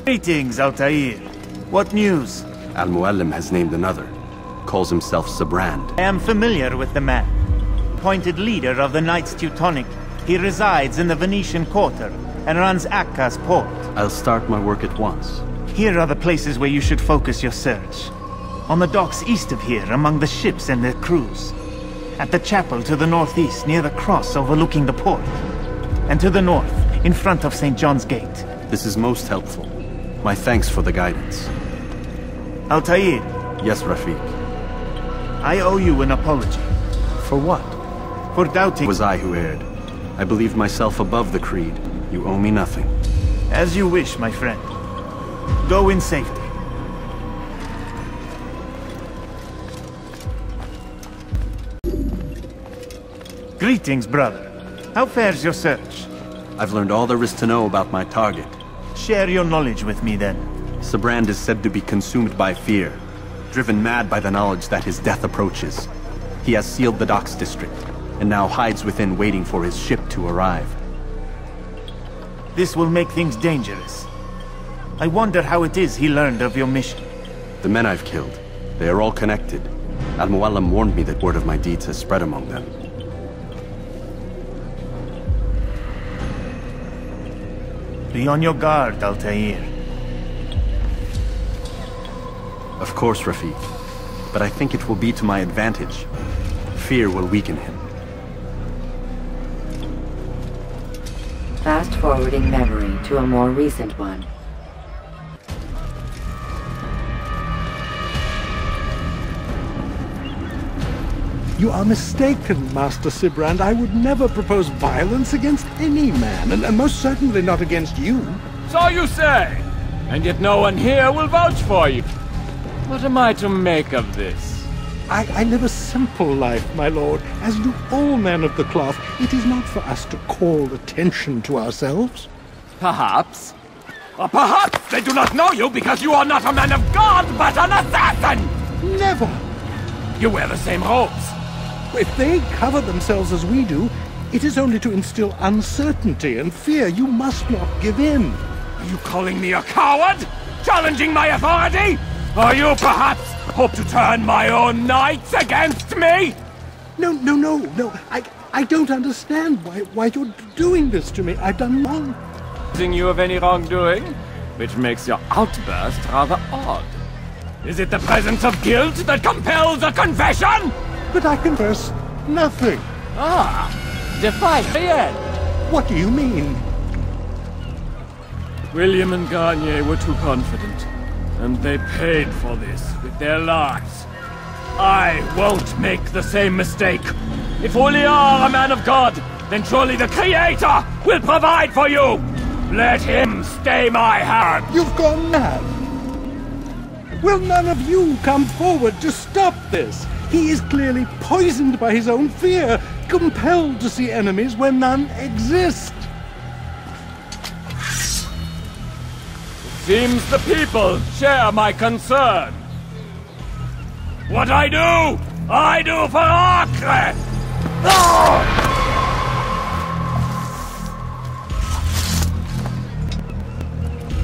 Greetings, Altair. What news? Al-Mualim has named another. Calls himself Sibrand. I am familiar with the man. Appointed leader of the Knights Teutonic, he resides in the Venetian Quarter and runs Akka's port. I'll start my work at once. Here are the places where you should focus your search. On the docks east of here, among the ships and their crews. At the chapel to the northeast, near the cross overlooking the port. And to the north, in front of St. John's Gate. This is most helpful. My thanks for the guidance. Altair. Yes, Rafiq. I owe you an apology. For what? For doubting— It was I who erred. I believed myself above the creed. You owe me nothing. As you wish, my friend. Go in safety. Greetings, brother. How fares your search? I've learned all there is to know about my target. Share your knowledge with me, then. Sibrand is said to be consumed by fear, driven mad by the knowledge that his death approaches. He has sealed the docks district, and now hides within waiting for his ship to arrive. This will make things dangerous. I wonder how it is he learned of your mission. The men I've killed, they are all connected. Al-Mualim warned me that word of my deeds has spread among them. Be on your guard, Altair. Of course, Rafiq. But I think it will be to my advantage. Fear will weaken him. Fast-forwarding memory to a more recent one. You are mistaken, Master Sibrand. I would never propose violence against any man, and most certainly not against you. So you say, and yet no one here will vouch for you. What am I to make of this? I live a simple life, my lord, as do all men of the cloth. It is not for us to call attention to ourselves. Perhaps. Or perhaps they do not know you because you are not a man of God, but an assassin! Never! You wear the same robes. If they cover themselves as we do, it is only to instill uncertainty and fear. You must not give in. Are you calling me a coward? Challenging my authority? Or you perhaps hope to turn my own knights against me? No. I don't understand why you're doing this to me. I've done wrong. Accusing you of any wrongdoing? Which makes your outburst rather odd. Is it the presence of guilt that compels a confession? But I confess nothing. Ah, defy Brienne. What do you mean? William and Garnier were too confident, and they paid for this with their lives. I won't make the same mistake. If only you are a man of God, then surely the Creator will provide for you. Let him stay my hand. You've gone mad. Will none of you come forward to stop this? He is clearly poisoned by his own fear, compelled to see enemies where none exist. Seems the people share my concern. What I do for Acre!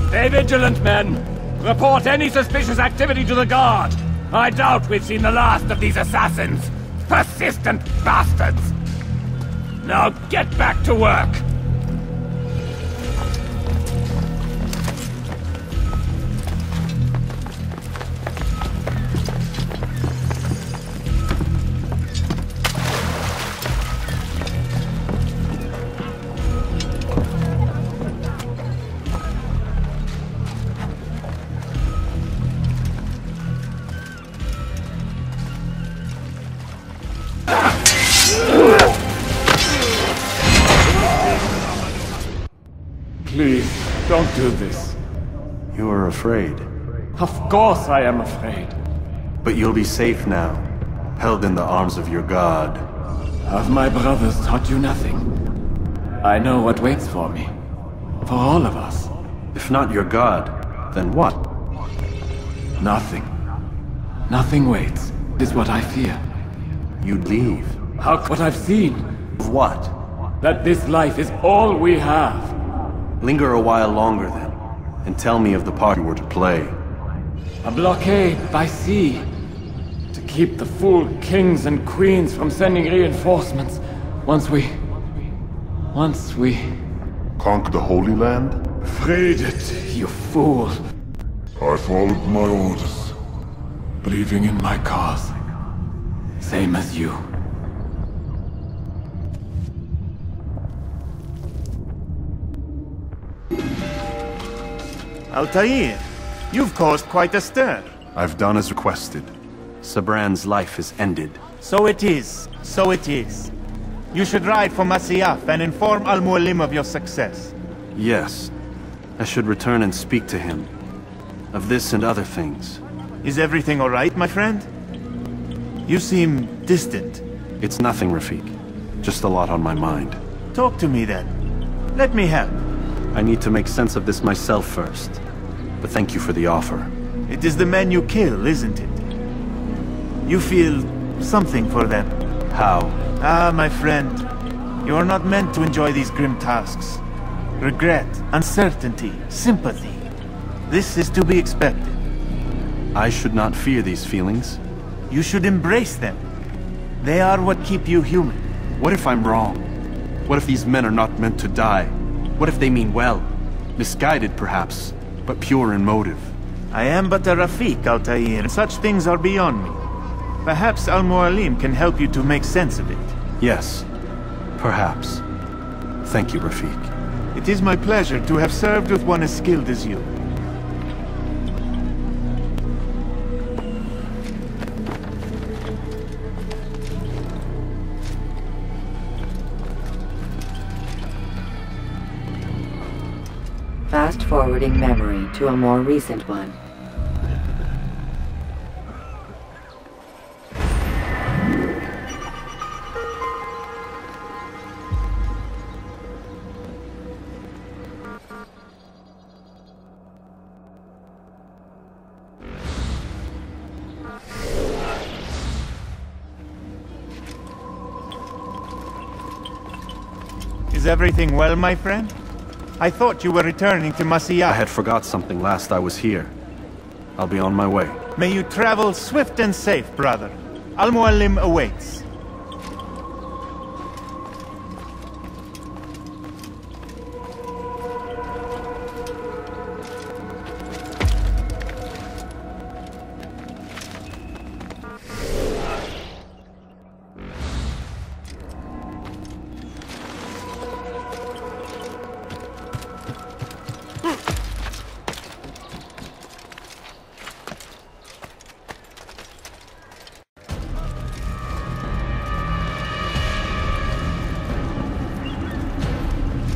Stay vigilant, men. Report any suspicious activity to the guard. I doubt we've seen the last of these assassins. Persistent bastards! Now get back to work! Please, don't do this. You are afraid. Of course I am afraid. But you'll be safe now, held in the arms of your god. Have my brothers taught you nothing? I know what waits for me. For all of us. If not your god, then what? Nothing. Nothing waits, is what I fear. You'd leave. What I've seen. Of what? That this life is all we have. Linger a while longer then. and tell me of the part you were to play. A blockade by sea. To keep the fool kings and queens from sending reinforcements. Once we... Conquer the Holy Land? freed it, you fool. I followed my orders. Believing in my cause. Same as you. Altair, you've caused quite a stir. I've done as requested. Sabran's life is ended. So it is. So it is. You should ride for Masyaf and inform Al-Mualim of your success. Yes. I should return and speak to him. Of this and other things. Is everything all right, my friend? You seem distant. It's nothing, Rafik. Just a lot on my mind. Talk to me then. Let me help. I need to make sense of this myself first. But thank you for the offer. It is the men you kill, isn't it? You feel something for them. How? Ah, my friend. You are not meant to enjoy these grim tasks. Regret, uncertainty, sympathy. This is to be expected. I should not fear these feelings. You should embrace them. They are what keep you human. What if I'm wrong? What if these men are not meant to die? What if they mean well? Misguided, perhaps, but pure in motive. I am but a Rafik, Altair. Such things are beyond me. Perhaps Al-Mualim can help you to make sense of it. Yes, perhaps. Thank you, Rafik. It is my pleasure to have served with one as skilled as you. Fast-forwarding memory to a more recent one. Is everything well, my friend? I thought you were returning to Masyaf. I had forgot something last I was here. I'll be on my way. May you travel swift and safe, brother. Al-Mualim awaits.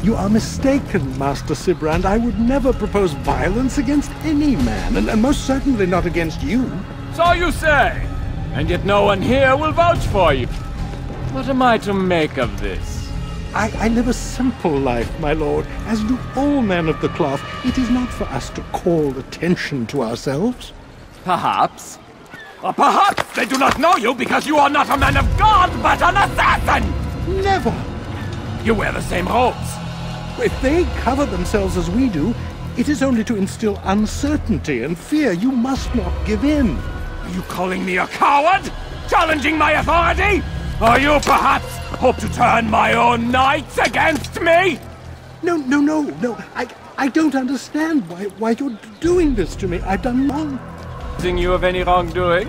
You are mistaken, Master Sibrand. I would never propose violence against any man, and most certainly not against you. So you say, and yet no one here will vouch for you. What am I to make of this? I live a simple life, my lord, as do all men of the cloth. It is not for us to call attention to ourselves. Perhaps. Or perhaps they do not know you because you are not a man of God, but an assassin! Never! You wear the same robes. If they cover themselves as we do, it is only to instill uncertainty and fear. You must not give in. Are you calling me a coward? Challenging my authority? Or you perhaps hope to turn my own knights against me? No. I don't understand why you're doing this to me. I've done wrong. Accusing you of any wrongdoing,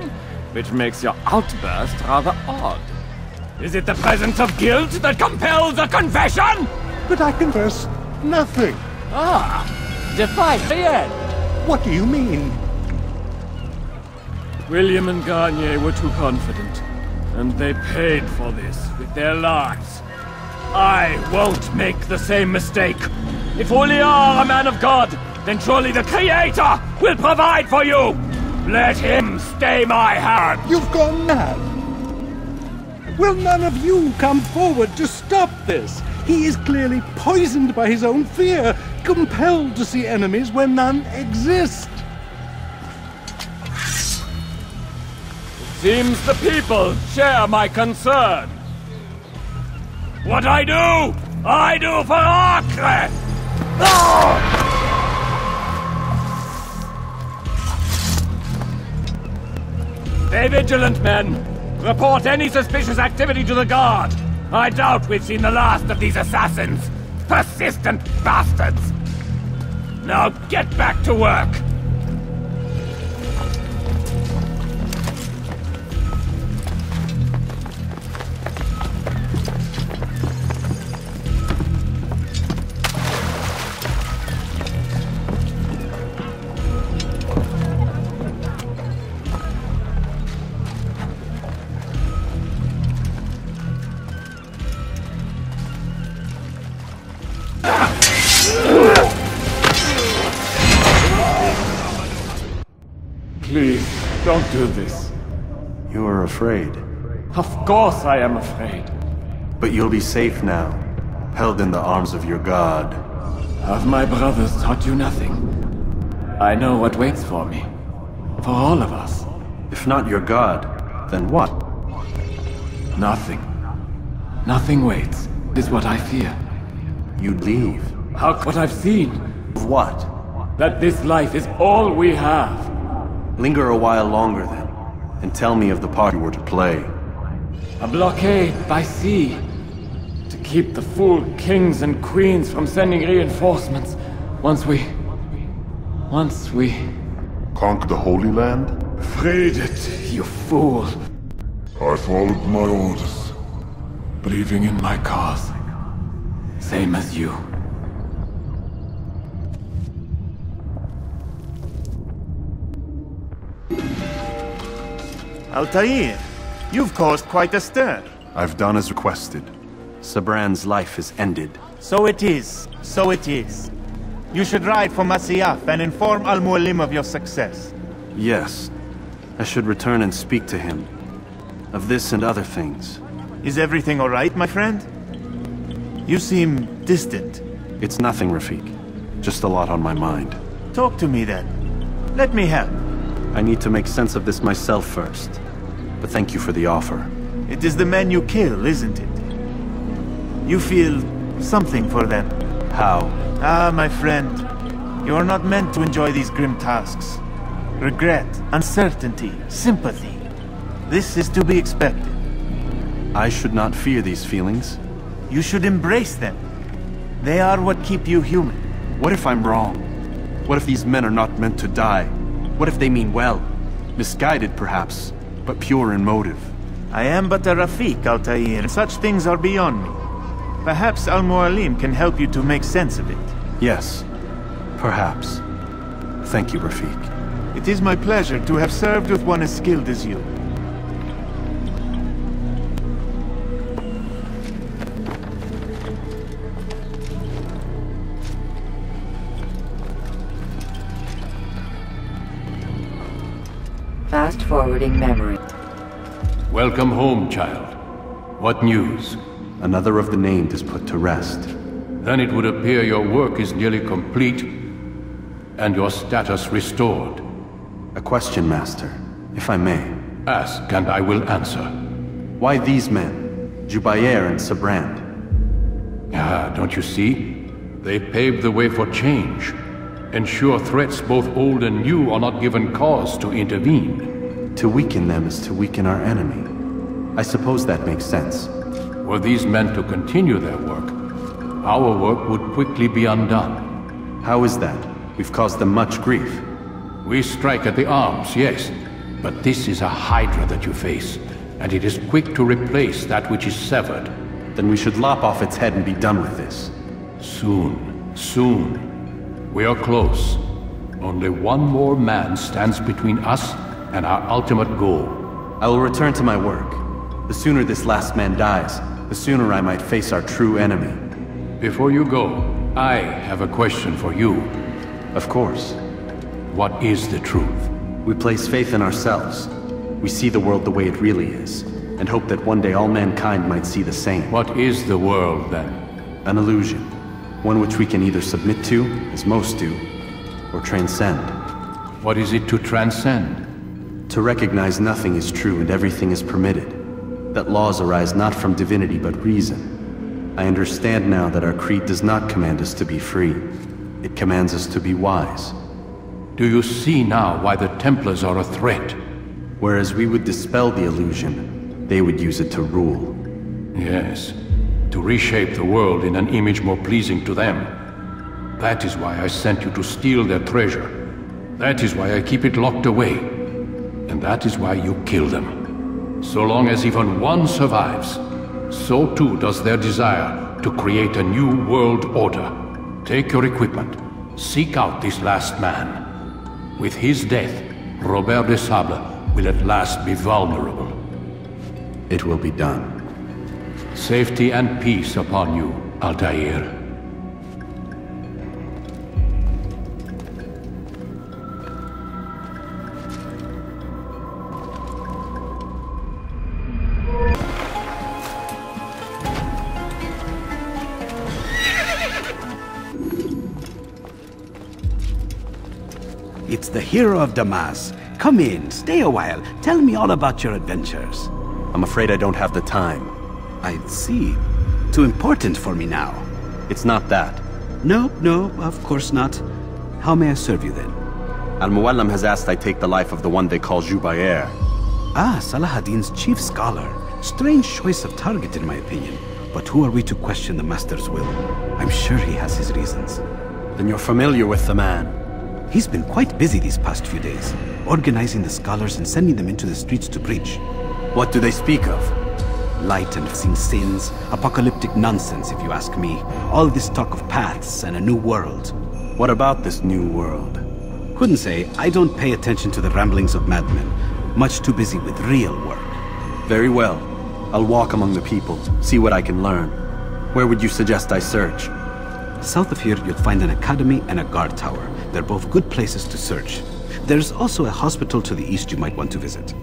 which makes your outburst rather odd. Is it the presence of guilt that compels a confession? But I confess nothing. Ah, defy Fried. What do you mean? William and Garnier were too confident, and they paid for this with their lives. I won't make the same mistake. If only you are a man of God, then surely the Creator will provide for you. Let him stay my hand. You've gone mad. Will none of you come forward to stop this? He is clearly poisoned by his own fear, compelled to see enemies where none exist. Seems the people share my concern. What I do for Acre! Stay vigilant, men! Report any suspicious activity to the guard! I doubt we've seen the last of these assassins! Persistent bastards! Now get back to work! Please, don't do this. You are afraid. Of course I am afraid. But you'll be safe now, held in the arms of your god. Have my brothers taught you nothing? I know what waits for me. For all of us. If not your god, then what? Nothing. Nothing waits, is what I fear. You'd leave. What I've seen. What? That this life is all we have. Linger a while longer then, and tell me of the part you were to play. A blockade by sea. To keep the fool kings and queens from sending reinforcements. Once we... Conquer the Holy Land? freed it, you fool. I followed my orders. Believing in my cause. Same as you. Altair, you've caused quite a stir. I've done as requested. Sabran's life is ended. So it is. So it is. You should ride for Masyaf and inform Al-Mualim of your success. Yes. I should return and speak to him. Of this and other things. Is everything all right, my friend? You seem distant. It's nothing, Rafik. Just a lot on my mind. Talk to me then. Let me help. I need to make sense of this myself first. But thank you for the offer. It is the men you kill, isn't it? You feel something for them. How? Ah, my friend. You are not meant to enjoy these grim tasks. Regret, uncertainty, sympathy. This is to be expected. I should not fear these feelings. You should embrace them. They are what keep you human. What if I'm wrong? What if these men are not meant to die? What if they mean well? Misguided, perhaps, but pure in motive. I am but a Rafik, Altair. Such things are beyond me. Perhaps Al-Mualim can help you to make sense of it. Yes, perhaps. Thank you, Rafik. It is my pleasure to have served with one as skilled as you. Fast-forwarding memory. Welcome home, child. What news? Another of the named is put to rest. Then it would appear your work is nearly complete, and your status restored. A question, Master, if I may. Ask, and I will answer. Why these men? Jubair and Sabrand? Ah, don't you see? They paved the way for change. Ensure threats both old and new are not given cause to intervene. To weaken them is to weaken our enemy. I suppose that makes sense. Were these men to continue their work, our work would quickly be undone. How is that? We've caused them much grief. We strike at the arms, yes, but this is a hydra that you face, and it is quick to replace that which is severed. Then we should lop off its head and be done with this. Soon, soon. We are close. Only one more man stands between us and our ultimate goal. I will return to my work. The sooner this last man dies, the sooner I might face our true enemy. Before you go, I have a question for you. Of course. What is the truth? We place faith in ourselves. We see the world the way it really is, and hope that one day all mankind might see the same. What is the world, then? An illusion. One which we can either submit to, as most do, or transcend. What is it to transcend? To recognize nothing is true and everything is permitted. That laws arise not from divinity but reason. I understand now that our creed does not command us to be free. It commands us to be wise. Do you see now why the Templars are a threat? Whereas we would dispel the illusion, they would use it to rule. Yes, to reshape the world in an image more pleasing to them. That is why I sent you to steal their treasure. That is why I keep it locked away. And that is why you kill them. So long as even one survives, so too does their desire to create a new world order. Take your equipment. Seek out this last man. With his death, Robert de Sable will at last be vulnerable. It will be done. Safety and peace upon you, Altair. It's the hero of Damas. Come in, stay a while. Tell me all about your adventures. I'm afraid I don't have the time. I see. Too important for me now. It's not that. No, of course not. How may I serve you then? Al-Muallim has asked I take the life of the one they call Jubair. Ah, Salahadin's chief scholar. Strange choice of target in my opinion. But who are we to question the Master's will? I'm sure he has his reasons. Then you're familiar with the man. He's been quite busy these past few days, organizing the scholars and sending them into the streets to preach. What do they speak of? Light and seen sins, apocalyptic nonsense if you ask me. All this talk of paths and a new world. What about this new world? Couldn't say. I don't pay attention to the ramblings of madmen. Much too busy with real work. Very well. I'll walk among the people, see what I can learn. Where would you suggest I search? South of here, you'd find an academy and a guard tower. They're both good places to search. There's also a hospital to the east you might want to visit.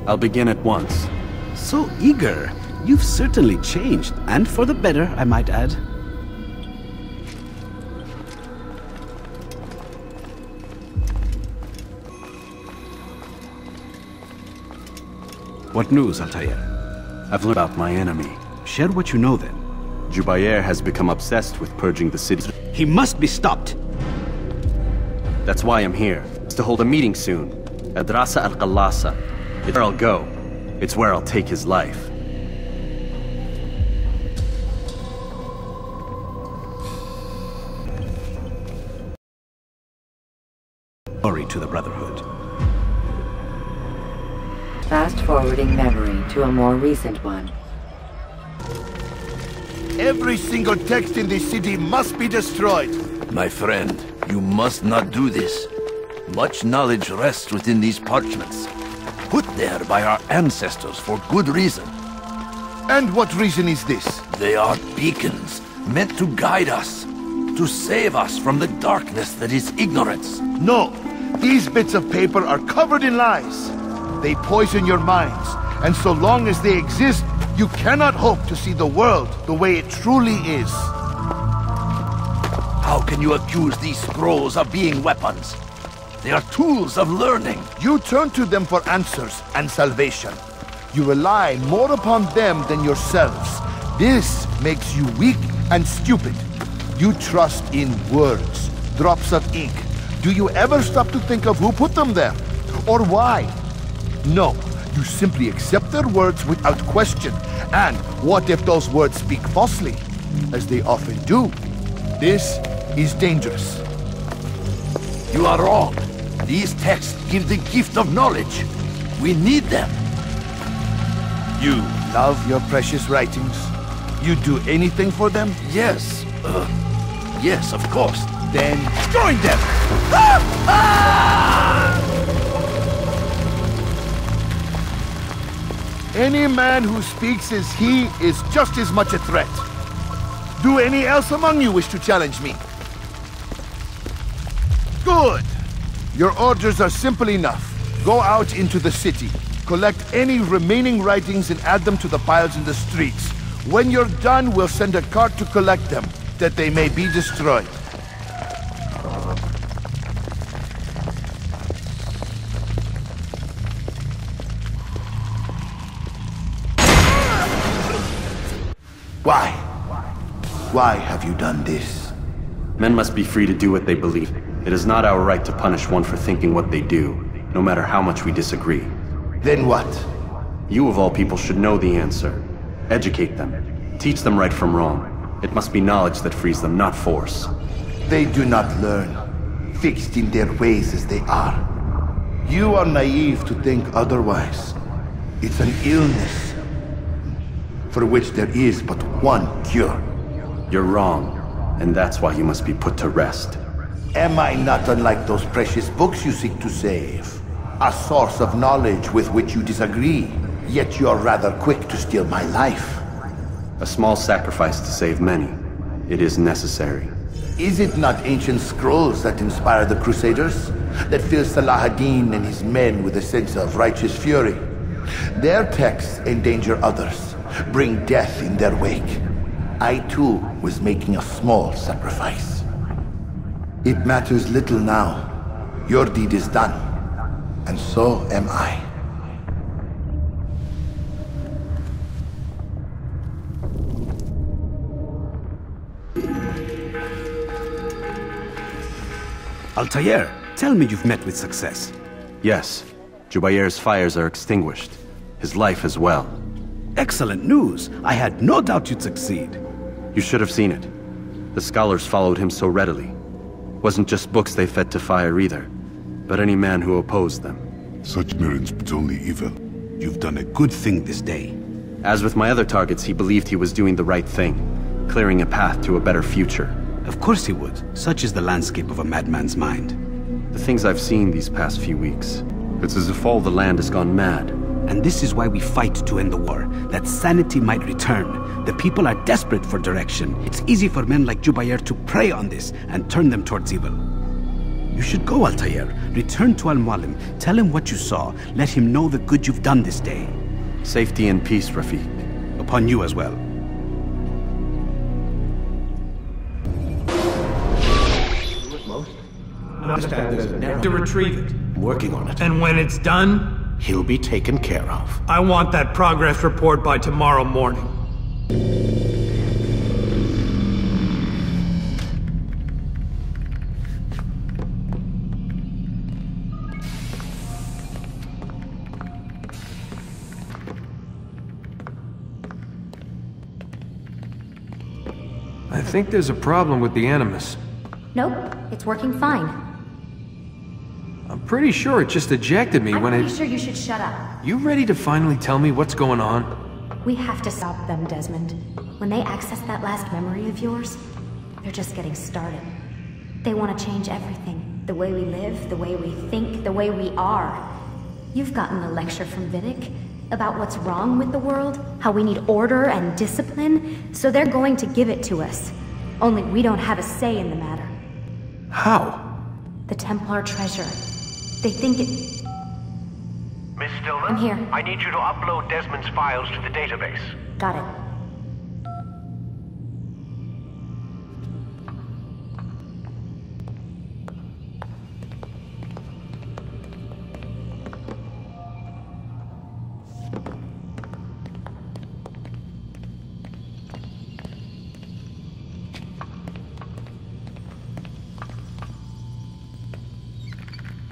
I'll begin at once. So eager. You've certainly changed, and for the better, I might add. What news, Altair? I've learned about my enemy. Share what you know then. Jubair has become obsessed with purging the city. He must be stopped! That's why I'm here. It's to hold a meeting soon. At Rasa al-Qallasa. It's where I'll go. It's where I'll take his life. Glory to the Brotherhood. Fast-forwarding memory to a more recent one. Every single text in this city must be destroyed. My friend, you must not do this. Much knowledge rests within these parchments, put there by our ancestors for good reason. And what reason is this? They are beacons, meant to guide us, to save us from the darkness that is ignorance. No, these bits of paper are covered in lies. They poison your minds, and so long as they exist, you cannot hope to see the world the way it truly is. How can you accuse these scrolls of being weapons? They are tools of learning. You turn to them for answers and salvation. You rely more upon them than yourselves. This makes you weak and stupid. You trust in words, drops of ink. Do you ever stop to think of who put them there? Or why? No, you simply accept their words without question. And what if those words speak falsely? As they often do. This is dangerous. You are wrong. These texts give the gift of knowledge. We need them. You love your precious writings? You do anything for them? Yes. Yes, of course. Then join them! Any man who speaks as he is just as much a threat. Do any else among you wish to challenge me? Good! Your orders are simple enough. Go out into the city, collect any remaining writings and add them to the piles in the streets. When you're done, we'll send a cart to collect them, that they may be destroyed. Why? Why have you done this? Men must be free to do what they believe. It is not our right to punish one for thinking what they do, no matter how much we disagree. Then what? You of all people should know the answer. Educate them. Teach them right from wrong. It must be knowledge that frees them, not force. They do not learn, fixed in their ways as they are. You are naive to think otherwise. It's an illness for which there is but one cure. You're wrong, and that's why you must be put to rest. Am I not unlike those precious books you seek to save? A source of knowledge with which you disagree, yet you are rather quick to steal my life. A small sacrifice to save many. It is necessary. Is it not ancient scrolls that inspire the Crusaders? That fill Salah ad-Din and his men with a sense of righteous fury? Their texts endanger others, bring death in their wake. I too was making a small sacrifice. It matters little now. Your deed is done, and so am I. Altair, tell me you've met with success. Yes. Jubair's fires are extinguished. His life as well. Excellent news. I had no doubt you'd succeed. You should have seen it. The scholars followed him so readily. Wasn't just books they fed to fire either, but any man who opposed them. Such mirrors but only evil. You've done a good thing this day. As with my other targets, he believed he was doing the right thing, clearing a path to a better future. Of course he would. Such is the landscape of a madman's mind. The things I've seen these past few weeks, it's as if all the land has gone mad. And this is why we fight to end the war, that sanity might return. The people are desperate for direction. It's easy for men like Jubair to prey on this and turn them towards evil. You should go, Altair. Return to Al-Mualim. Tell him what you saw. Let him know the good you've done this day. Safety and peace, Rafiq. Upon you as well. To retrieve it. Working on it. And when it's done, he'll be taken care of. I want that progress report by tomorrow morning. I think there's a problem with the Animus. Nope, it's working fine. I'm pretty sure it just ejected me when it... I'm pretty sure you should shut up. You ready to finally tell me what's going on? We have to stop them, Desmond. When they access that last memory of yours, they're just getting started. They want to change everything. The way we live, the way we think, the way we are. You've gotten a lecture from Vidic about what's wrong with the world, how we need order and discipline, so they're going to give it to us. Only we don't have a say in the matter. How? The Templar treasure. They think it... Miss Stillman? I'm here. I need you to upload Desmond's files to the database. Got it.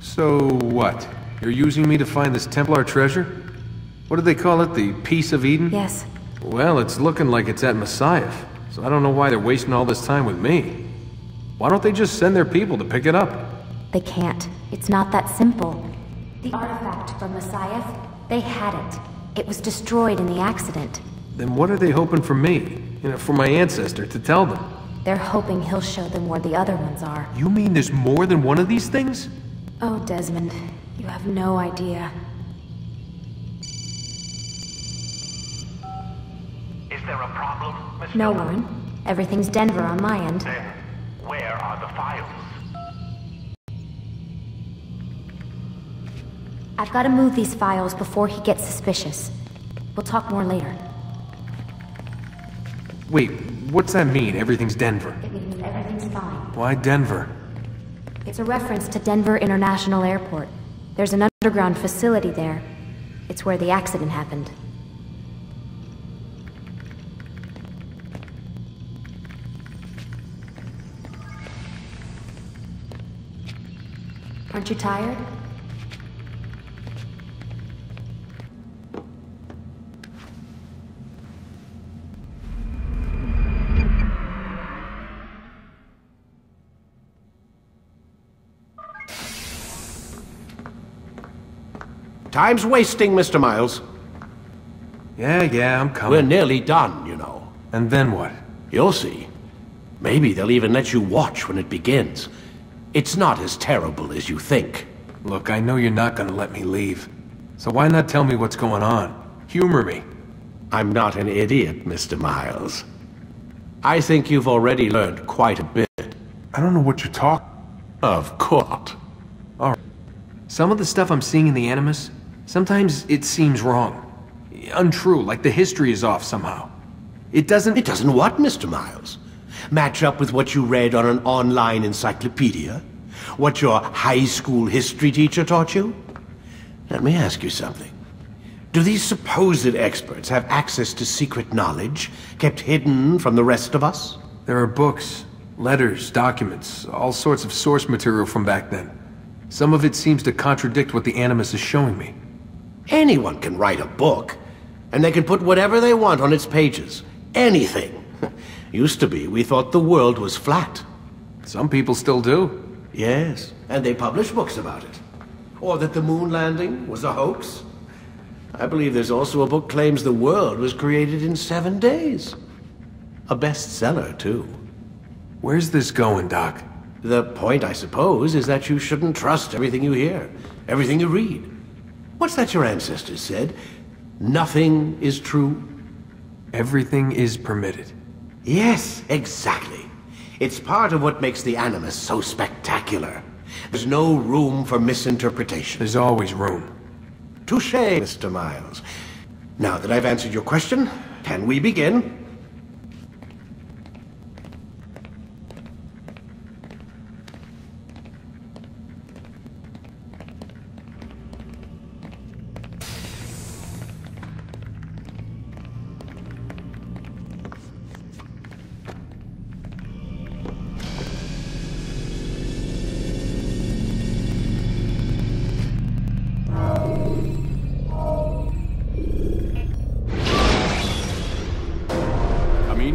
So what? You're using me to find this Templar treasure? What do they call it? The Peace of Eden? Yes. Well, it's looking like it's at Messiah, so I don't know why they're wasting all this time with me. Why don't they just send their people to pick it up? They can't. It's not that simple. The artifact from Messiah, they had it. It was destroyed in the accident. Then what are they hoping for me? You know, for my ancestor to tell them? They're hoping he'll show them where the other ones are. You mean there's more than one of these things? Oh, Desmond, you have no idea. Is there a problem, Miss No, Stillman? Warren. Everything's Denver on my end. Then, where are the files? I've got to move these files before he gets suspicious. We'll talk more later. Wait, what's that mean, everything's Denver? It means everything's fine. Why Denver? It's a reference to Denver International Airport. There's an underground facility there. It's where the accident happened. Aren't you tired? Time's wasting, Mr. Miles. Yeah, I'm coming. We're nearly done, you know. And then what? You'll see. Maybe they'll even let you watch when it begins. It's not as terrible as you think. Look, I know you're not gonna let me leave. So why not tell me what's going on? Humor me. I'm not an idiot, Mr. Miles. I think you've already learned quite a bit. I don't know what you're talking. Of course. All right. Some of the stuff I'm seeing in the Animus, sometimes it seems wrong. Untrue, like the history is off somehow. It doesn't what, Mr. Miles? Match up with what you read on an online encyclopedia? What your high school history teacher taught you? Let me ask you something. Do these supposed experts have access to secret knowledge kept hidden from the rest of us? There are books, letters, documents, all sorts of source material from back then. Some of it seems to contradict what the Animus is showing me. Anyone can write a book, and they can put whatever they want on its pages. Anything. Used to be, we thought the world was flat. Some people still do. Yes, and they publish books about it. Or that the moon landing was a hoax. I believe there's also a book claims the world was created in 7 days. A bestseller, too. Where's this going, Doc? The point, I suppose, is that you shouldn't trust everything you hear, everything you read. What's that your ancestors said? Nothing is true? Everything is permitted. Yes, exactly. It's part of what makes the Animus so spectacular. There's no room for misinterpretation. There's always room. Touché, Mr. Miles. Now that I've answered your question, can we begin?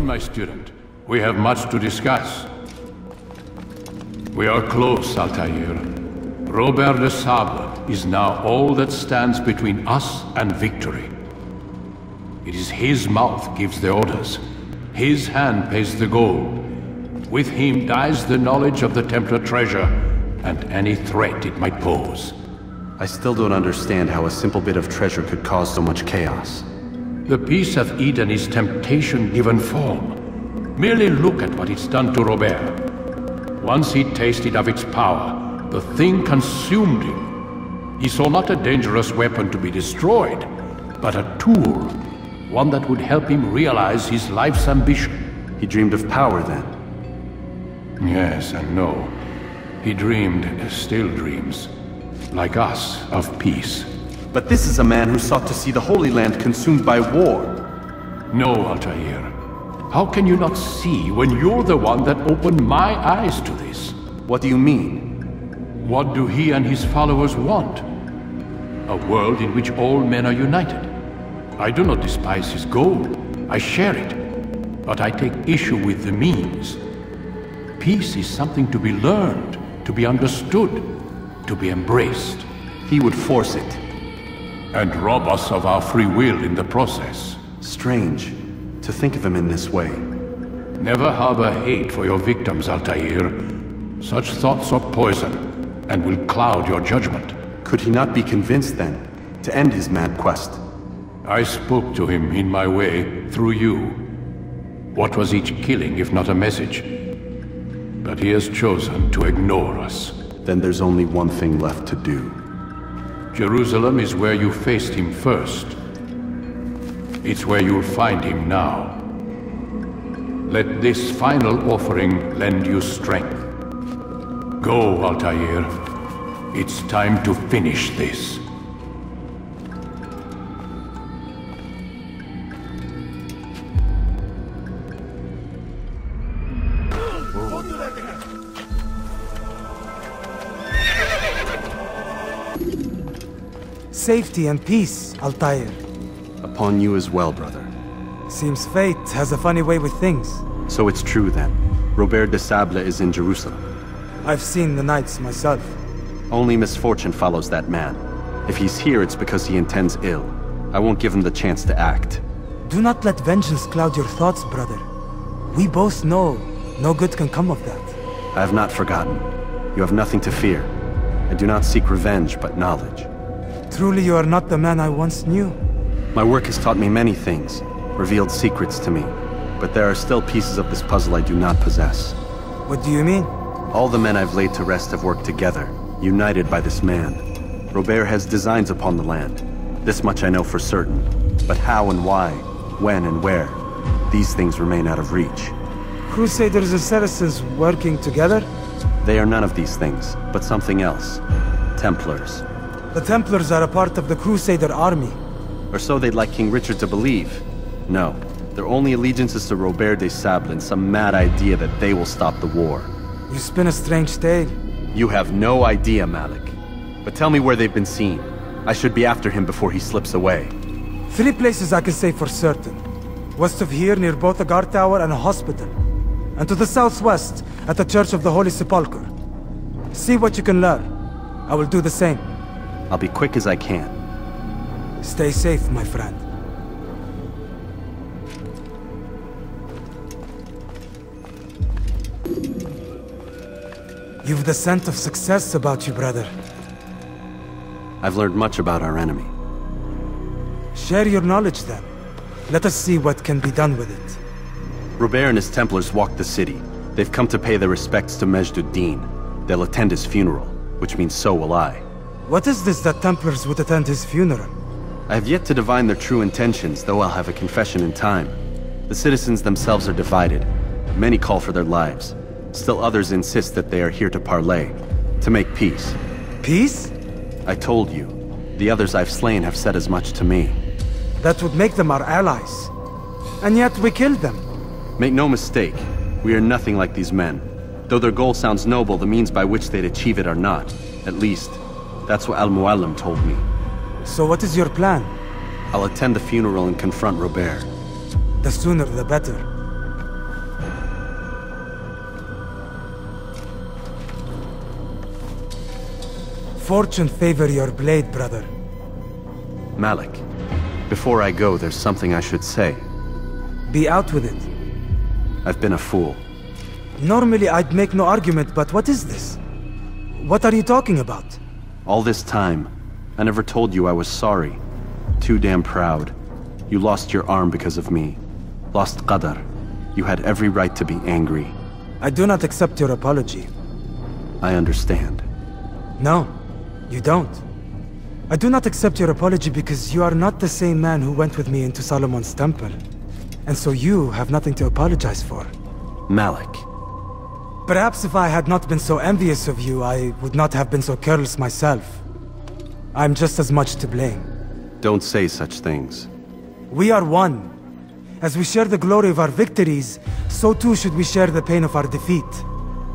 My student, we have much to discuss. We are close, Altair. Robert de Sable is now all that stands between us and victory. It is his mouth gives the orders. His hand pays the gold. With him dies the knowledge of the Templar treasure and any threat it might pose. I still don't understand how a simple bit of treasure could cause so much chaos. The Peace of Eden is temptation given form. Merely look at what it's done to Robert. Once he tasted of its power, the thing consumed him. He saw not a dangerous weapon to be destroyed, but a tool. One that would help him realize his life's ambition. He dreamed of power then? Yes and no. He dreamed, still dreams, like us, of peace. But this is a man who sought to see the Holy Land consumed by war. No, Altair. How can you not see when you're the one that opened my eyes to this? What do you mean? What do he and his followers want? A world in which all men are united. I do not despise his goal. I share it. But I take issue with the means. Peace is something to be learned, to be understood, to be embraced. He would force it. And rob us of our free will in the process. Strange, to think of him in this way. Never harbor hate for your victims, Altair. Such thoughts are poison, and will cloud your judgment. Could he not be convinced, then, to end his mad quest? I spoke to him in my way, through you. What was each killing if not a message? But he has chosen to ignore us. Then there's only one thing left to do. Jerusalem is where you faced him first. It's where you'll find him now. Let this final offering lend you strength. Go, Altair. It's time to finish this. Safety and peace, Altair. Upon you as well, brother. Seems fate has a funny way with things. So it's true then. Robert de Sable is in Jerusalem. I've seen the Knights myself. Only misfortune follows that man. If he's here, it's because he intends ill. I won't give him the chance to act. Do not let vengeance cloud your thoughts, brother. We both know no good can come of that. I have not forgotten. You have nothing to fear. I do not seek revenge, but knowledge. Truly you are not the man I once knew. My work has taught me many things, revealed secrets to me. But there are still pieces of this puzzle I do not possess. What do you mean? All the men I've laid to rest have worked together, united by this man. Robert has designs upon the land. This much I know for certain. But how and why, when and where, these things remain out of reach. Crusaders and Saracens working together? They are none of these things, but something else. Templars. The Templars are a part of the Crusader army. Or so they'd like King Richard to believe. No, their only allegiance is to Robert de Sable and some mad idea that they will stop the war. You spin a strange tale. You have no idea, Malik. But tell me where they've been seen. I should be after him before he slips away. 3 places I can say for certain. West of here, near both a guard tower and a hospital. And to the southwest, at the Church of the Holy Sepulchre. See what you can learn. I will do the same. I'll be quick as I can. Stay safe, my friend. You've the scent of success about you, brother. I've learned much about our enemy. Share your knowledge then. Let us see what can be done with it. Robert and his Templars walked the city. They've come to pay their respects to Majd ad-Din. They'll attend his funeral, which means so will I. What is this that Templars would attend his funeral? I have yet to divine their true intentions, though I'll have a confession in time. The citizens themselves are divided. Many call for their lives. Still others insist that they are here to parley, to make peace. Peace? I told you. The others I've slain have said as much to me. That would make them our allies. And yet we killed them. Make no mistake, we are nothing like these men. Though their goal sounds noble, the means by which they'd achieve it are not. At least, that's what Al-Mualim told me. So what is your plan? I'll attend the funeral and confront Robert. The sooner the better. Fortune favor your blade, brother. Malik, before I go, there's something I should say. Be out with it. I've been a fool. Normally I'd make no argument, but what is this? What are you talking about? All this time, I never told you I was sorry. Too damn proud. You lost your arm because of me. Lost Qadar. You had every right to be angry. I do not accept your apology. I understand. No, you don't. I do not accept your apology because you are not the same man who went with me into Solomon's temple. And so you have nothing to apologize for. Malik. Perhaps if I had not been so envious of you, I would not have been so careless myself. I'm just as much to blame. Don't say such things. We are one. As we share the glory of our victories, so too should we share the pain of our defeat.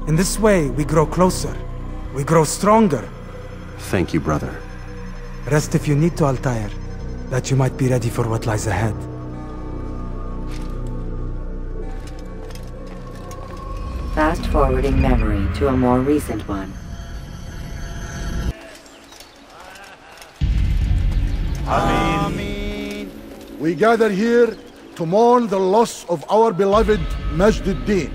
In this way, we grow closer. We grow stronger. Thank you, brother. Rest if you need to, Altair, that you might be ready for what lies ahead. Fast-forwarding memory to a more recent one. Ameen. We gather here to mourn the loss of our beloved Majd ad-Din.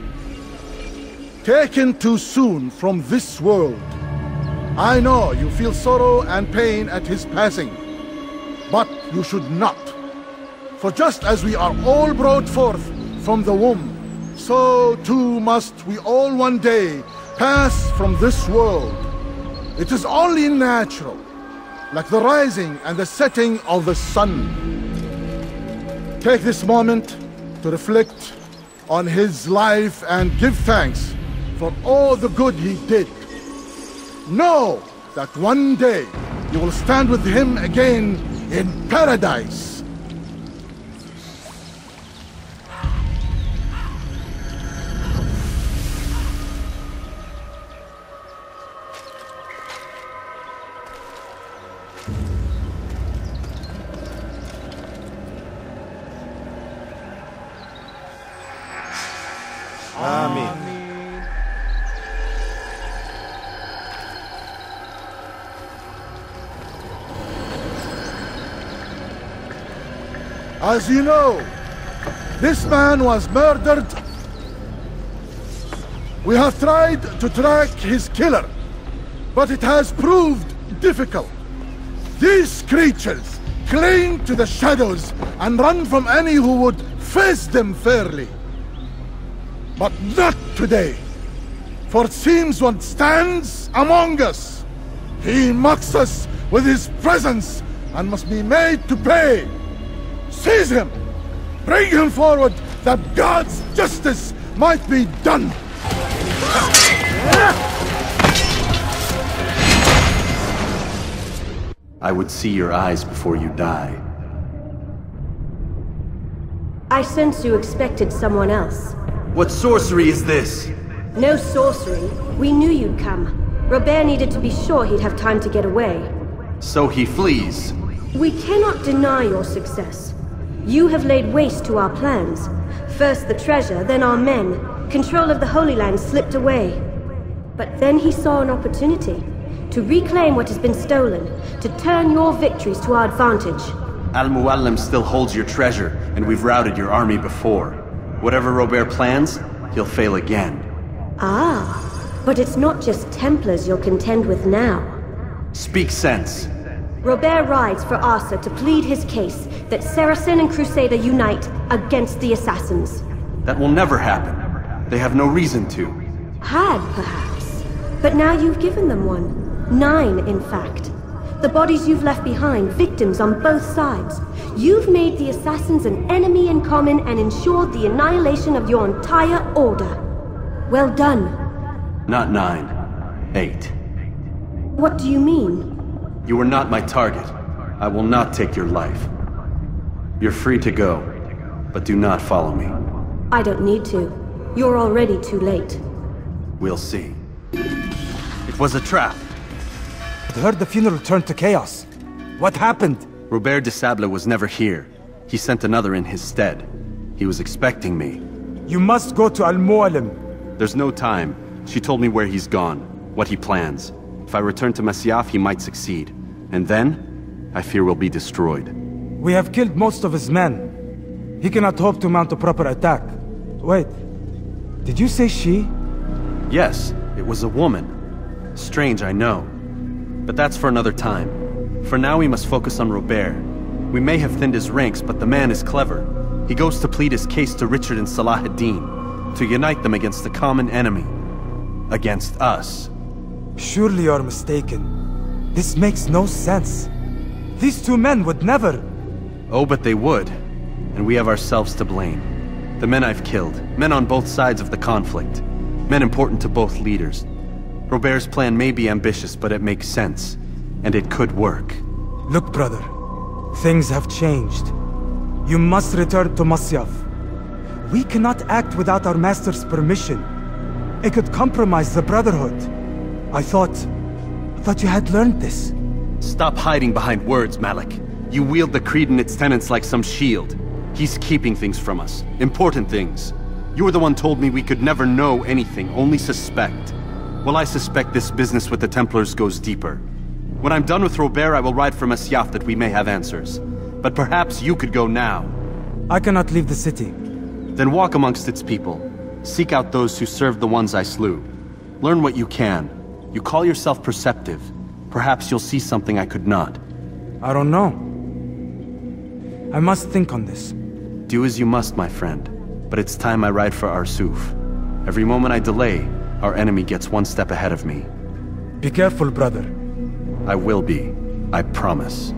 Taken too soon from this world. I know you feel sorrow and pain at his passing, but you should not. For just as we are all brought forth from the womb, so too must we all one day pass from this world. It is only natural, like the rising and the setting of the sun. Take this moment to reflect on his life and give thanks for all the good he did. Know that one day you will stand with him again in paradise. As you know, this man was murdered. We have tried to track his killer, but it has proved difficult. These creatures cling to the shadows and run from any who would face them fairly. But not today, for it seems one stands among us. He mocks us with his presence and must be made to pay. Seize him! Bring him forward that God's justice might be done! I would see your eyes before you die. I sense you expected someone else. What sorcery is this? No sorcery. We knew you'd come. Robert needed to be sure he'd have time to get away. So he flees. We cannot deny your success. You have laid waste to our plans. First the treasure, then our men. Control of the Holy Land slipped away. But then he saw an opportunity to reclaim what has been stolen, to turn your victories to our advantage. Al-Mualim still holds your treasure, and we've routed your army before. Whatever Robert plans, he'll fail again. Ah, but it's not just Templars you'll contend with now. Speak sense. Robert rides for Arsa to plead his case that Saracen and Crusader unite against the Assassins. That will never happen. They have no reason to. Had, perhaps. But now you've given them one. 9, in fact. The bodies you've left behind, victims on both sides. You've made the Assassins an enemy in common and ensured the annihilation of your entire order. Well done. Not 9. 8. What do you mean? You are not my target. I will not take your life. You're free to go, but do not follow me. I don't need to. You're already too late. We'll see. It was a trap. I heard the funeral turned to chaos. What happened? Robert de Sable was never here. He sent another in his stead. He was expecting me. You must go to Al-Mualim. There's no time. She told me where he's gone, what he plans. If I return to Masyaf, he might succeed. And then, I fear we'll be destroyed. We have killed most of his men. He cannot hope to mount a proper attack. Wait, did you say she? Yes, it was a woman. Strange, I know. But that's for another time. For now, we must focus on Robert. We may have thinned his ranks, but the man is clever. He goes to plead his case to Richard and Salah ad-Din, to unite them against the common enemy. Against us. Surely you're mistaken. This makes no sense. These two men would never... Oh, but they would. And we have ourselves to blame. The men I've killed, men on both sides of the conflict. Men important to both leaders. Robert's plan may be ambitious, but it makes sense. And it could work. Look, brother. Things have changed. You must return to Masyaf. We cannot act without our master's permission. It could compromise the Brotherhood. I thought you had learned this. Stop hiding behind words, Malik. You wield the creed and its tenets like some shield. He's keeping things from us. Important things. You were the one told me we could never know anything, only suspect. Well, I suspect this business with the Templars goes deeper. When I'm done with Robert, I will ride for Masyaf that we may have answers. But perhaps you could go now. I cannot leave the city. Then walk amongst its people. Seek out those who served the ones I slew. Learn what you can. You call yourself perceptive. Perhaps you'll see something I could not. I don't know. I must think on this. Do as you must, my friend. But it's time I ride for Arsuf. Every moment I delay, our enemy gets one step ahead of me. Be careful, brother. I will be. I promise.